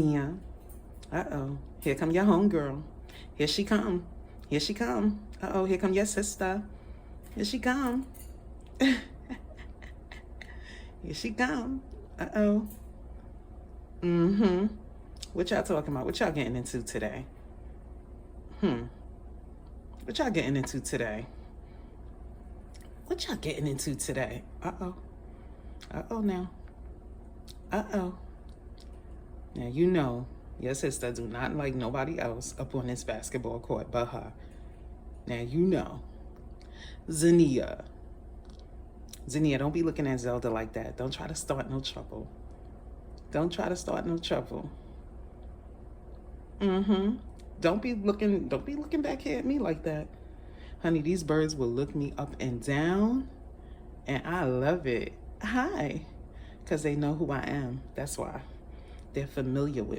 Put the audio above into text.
Yeah. Uh-oh. Here come your homegirl. Here she come. Here she come. Uh-oh, here come your sister. Here she come. Here she come. Uh-oh. Mm-hmm. What y'all talking about? What y'all getting into today? What y'all getting into today? What y'all getting into today? Uh-oh. Uh-oh now. Uh-oh. Now you know your sister do not like nobody else up on this basketball court but her. Now you know. Zania. Zania, don't be looking at Zelda like that. Don't try to start no trouble. Don't try to start no trouble. Mm-hmm. Don't be looking back here at me like that. Honey, these birds will look me up and down, and I love it. Hi. Because they know who I am. That's why. They're familiar with